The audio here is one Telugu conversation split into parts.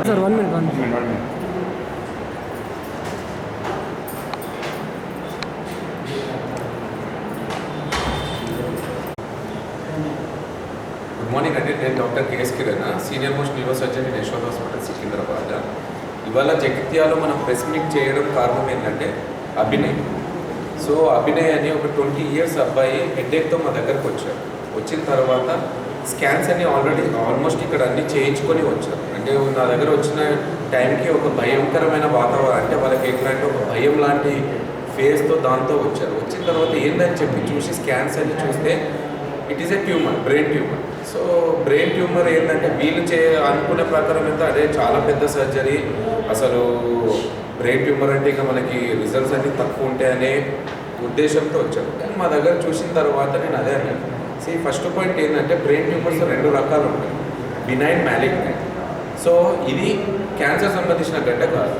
Sir 1 minute. గుడ్ మార్నింగ్ అండి. నేను doctor KS Kiran, senior most neuro surgeon in Yashoda hospital Secunderabad. ఇవాళ జగిత్యాలో మనం ప్రెస్ మీట్ చేయడం కారణం ఏంటంటే అభినయ్. సో అభినయ్ అని ఒక 20 years అబ్బాయి హెడ్ఏక్తో మా దగ్గరకు వచ్చారు. వచ్చిన తర్వాత స్కాన్స్ అన్ని ఆల్మోస్ట్ ఇక్కడ అన్ని చేయించుకొని వచ్చారు. అంటే నా దగ్గర వచ్చిన టైంకి ఒక భయంకరమైన వాతావరణం, అంటే వాళ్ళకి ఎట్లాంటి ఒక భయం లాంటి ఫేస్తో దాంతో వచ్చారు. వచ్చిన తర్వాత ఏందని చెప్పి చూసి స్కాన్స్ అన్ని చూస్తే it is a tumour, brain tumour. So brain tumour ఏంటంటే వీళ్ళు అనుకునే ప్రకారం అయితే అదే చాలా పెద్ద సర్జరీ, అసలు బ్రెయిన్ ట్యూమర్ అంటే ఇక మనకి రిజల్ట్స్ అన్నీ తక్కువ ఉంటాయనే ఉద్దేశంతో వచ్చారు. కానీ మా దగ్గర చూసిన తర్వాత నేను అదే అన్నాను. ఫస్ట్ పాయింట్ ఏంటంటే బ్రెయిన్ ట్యూమర్స్ 2 రకాలు ఉంటాయి, బినైన్, మ్యాలిగ్నెంట్. సో ఇది క్యాన్సర్ సంబంధించిన గడ్డ కాదు,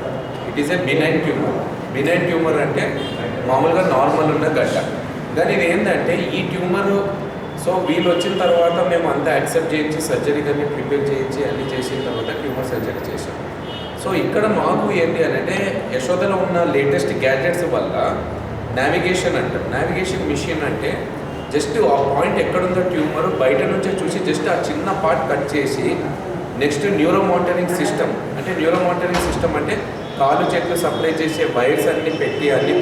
it is a benign tumour. Benign tumour అంటే మామూలుగా నార్మల్ ఉన్న గడ్డ. కానీ ఇది ఏంటంటే ఈ ట్యూమర్, సో వీళ్ళు వచ్చిన తర్వాత మేము అంతా యాక్సెప్ట్ చేయించి సర్జరీ కానీ ప్రిపేర్ చేయించి అన్నీ చేసిన తర్వాత ట్యూమర్ సర్జరీ చేసాం. సో ఇక్కడ మాకు ఏంటి అని అంటే యశోదలో ఉన్న లేటెస్ట్ గ్యాడ్జెట్స్ వల్ల నావిగేషన్ అంటారు. నావిగేషన్ మిషన్ అంటే జస్ట్ ఆ పాయింట్ ఎక్కడుందో ట్యూమర్ బయట నుంచే చూసి జస్ట్ ఆ చిన్న పార్ట్ కట్ చేసి నెక్స్ట్ న్యూరో మానిటరింగ్ సిస్టమ్, అంటే న్యూరో మానిటరింగ్ సిస్టమ్ అంటే కాలు చేతులు సప్లై చేసే వైర్స్ అన్నీ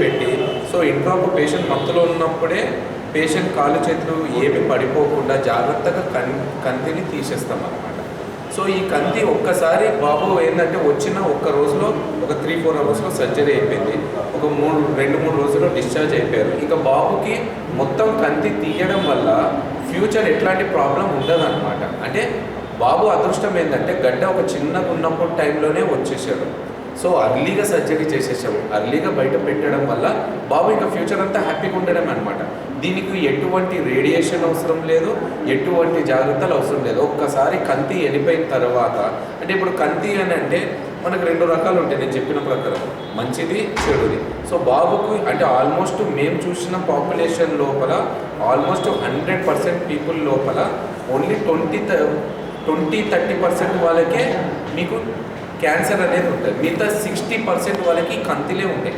పెట్టి సో ఇంట్లోకి పేషెంట్ మత్తులో ఉన్నప్పుడే పేషెంట్ కాలు చేతులు ఏమి పడిపోకుండా జాగ్రత్తగా కంతిని తీసేస్తాం అన్నమాట. సో ఈ కంతి ఒక్కసారి బాబు ఏంటంటే వచ్చిన ఒక్క రోజులో ఒక 3-4 అవర్స్లో సర్జరీ అయిపోయింది. ఒక 2-3 రోజుల్లో డిశ్చార్జ్ అయిపోయారు. ఇక బాబుకి మొత్తం కంతి తీయడం వల్ల ఫ్యూచర్ ఎట్లాంటి ప్రాబ్లం ఉండదన్నమాట. అంటే బాబు అదృష్టం ఏంటంటే గడ్డ ఒక చిన్నగా ఉన్నప్పుడు టైంలోనే వచ్చేసాడు. సో అర్లీగా సర్జరీ చేసేసాము, అర్లీగా బయట పెట్టడం వల్ల బాబు ఇంకా ఫ్యూచర్ అంతా హ్యాపీగా ఉండడం అనమాట. దీనికి ఎటువంటి రేడియేషన్ అవసరం లేదు, ఎటువంటి జాగ్రత్తలు అవసరం లేదు. ఒక్కసారి కంతి వెళ్ళిపోయిన తర్వాత, అంటే ఇప్పుడు కంతి అని అంటే మనకు 2 రకాలు ఉంటాయి నేను చెప్పిన ప్రకారం, మంచిది, చెడుది. సో బాబుకు అంటే ఆల్మోస్ట్ మేము చూసిన పాపులేషన్ లోపల ఆల్మోస్ట్ 100% పీపుల్ లోపల ఓన్లీ 20-30% వాళ్ళకే మీకు క్యాన్సర్ అనేది ఉంటుంది. మిగతా 60% వాళ్ళకి కంతిలే ఉంటాయి.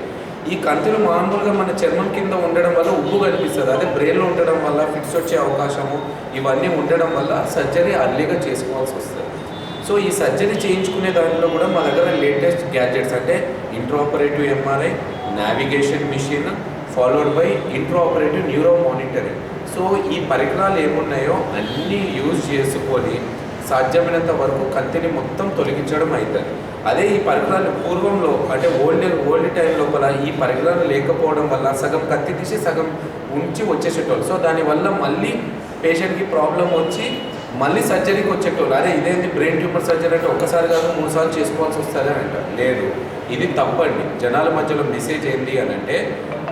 ఈ కంతులు మామూలుగా మన చర్మం కింద ఉండడం వల్ల ఉప్పు కనిపిస్తుంది. అదే బ్రెయిన్లో ఉండడం వల్ల ఫిట్స్ వచ్చే అవకాశము ఇవన్నీ ఉండడం వల్ల సర్జరీ అర్లీగా చేసుకోవాల్సి వస్తుంది. సో ఈ సర్జరీ చేయించుకునే దాంట్లో కూడా మా దగ్గర లేటెస్ట్ గ్యాడ్జెట్స్ అంటే intraoperative MRI, navigation machine followed by intraoperative neuro monitoring. So ఈ పరికరాలు ఏమున్నాయో అన్నీ యూజ్ చేసుకొని సాధ్యమైనంత వరకు కంతిని మొత్తం తొలగించడం అవుతుంది. అదే ఈ పరికరాలు పూర్వంలో అంటే ఓల్డ్ టైం లోపల ఈ పరికరాలు లేకపోవడం వల్ల సగం కత్తి తీసి సగం ఉంచి వచ్చేసేటోళ్ళు. సో దానివల్ల మళ్ళీ పేషెంట్కి ప్రాబ్లం వచ్చి మళ్ళీ సర్జరీకి వచ్చేటోళ్ళు. అదే ఇదేంటి బ్రెయిన్ ట్యూమర్ సర్జరీ అంటే ఒక్కసారి కాదు 3 సార్లు చేసుకోవాల్సి వస్తుంది అని అంటారు. లేదు, ఇది తప్పండి. జనాల మధ్యలో మెసేజ్ ఏంటి అని అంటే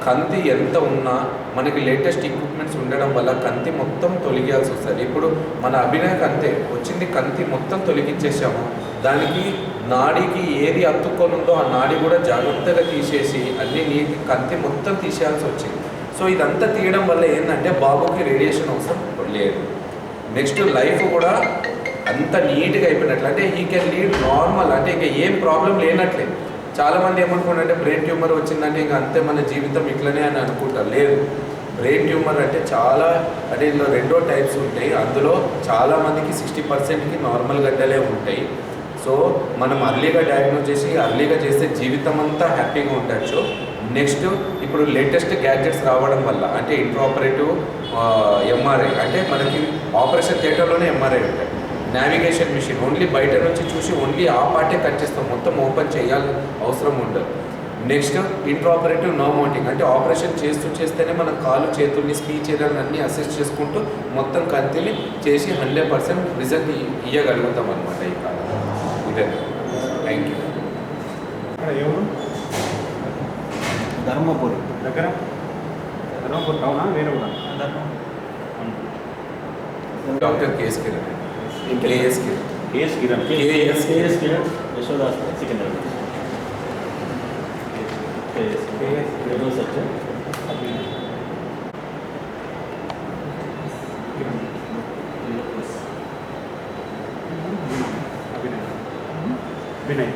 కంతి ఎంత ఉన్నా మనకి లేటెస్ట్ ఎక్విప్మెంట్స్ ఉండడం వల్ల కంతి మొత్తం తొలగియాల్సి వస్తుంది. ఇప్పుడు మన అభినయ్ అంతే వచ్చింది, కంతి మొత్తం తొలగించేసాము. దానికి నాడికి ఏది అతుక్కొని ఉందో ఆ నాడి కూడా జాగ్రత్తగా తీసేసి అన్ని నీటి కంతి మొత్తం తీసేయాల్సి వచ్చింది. సో ఇదంతా తీయడం వల్ల ఏంటంటే బాబుకి రేడియేషన్ అవసరం లేదు. నెక్స్ట్ లైఫ్ కూడా అంత నీట్గా అయిపోయినట్లు, అంటే ఈ కెన్ లీడ్ నార్మల్, అంటే ఇంకా ఏం ప్రాబ్లం లేనట్లే. చాలామంది ఏమనుకుంటారంటే బ్రెయిన్ ట్యూమర్ వచ్చిందంటే ఇంకా అంతే మన జీవితం ఇట్లనే అని అనుకుంటారు. లేదు, బ్రెయిన్ ట్యూమర్ అంటే చాలా, అంటే ఇందులో 2 టైప్స్ ఉంటాయి. అందులో చాలామందికి 60%కి నార్మల్ గడ్డలే ఉంటాయి. సో మనం అర్లీగా డయాగ్నోస్ చేసి అర్లీగా చేస్తే జీవితం అంతా హ్యాపీగా ఉండొచ్చు. నెక్స్ట్ ఇప్పుడు లేటెస్ట్ గ్యాడ్జెట్స్ రావడం వల్ల అంటే ఇంట్రాఆపరేటివ్ ఎంఆర్ఐ, అంటే మనకి ఆపరేషన్ థియేటర్లోనే ఎంఆర్ఐ ఉంటాయి. నావిగేషన్ మిషన్ ఓన్లీ బయట నుంచి చూసి ఓన్లీ ఆ పార్టే కట్ చేస్తాం, మొత్తం ఓపెన్ చేయాలి అవసరం ఉండదు. నెక్స్ట్ ఇంట్రాఆపరేటివ్ నర్వ్ మౌంటింగ్, అంటే ఆపరేషన్ చేస్తేనే మన కాలు చేతుల్ని స్పీచ్ ఏరియాలను అన్నీ అసెస్ చేసుకుంటూ మొత్తం కంతిని చేసి 100% రిజల్ట్ ఇవ్వగలుగుతాం అనమాట ఈ కాలం. ఇదే. Thank you. ధర్మపురి దగ్గర, ధర్మపురి టౌనా వేరే కూడా? Doctor KS Kiran. KS Kiran Yashoda hospital Secunderabad. Vinay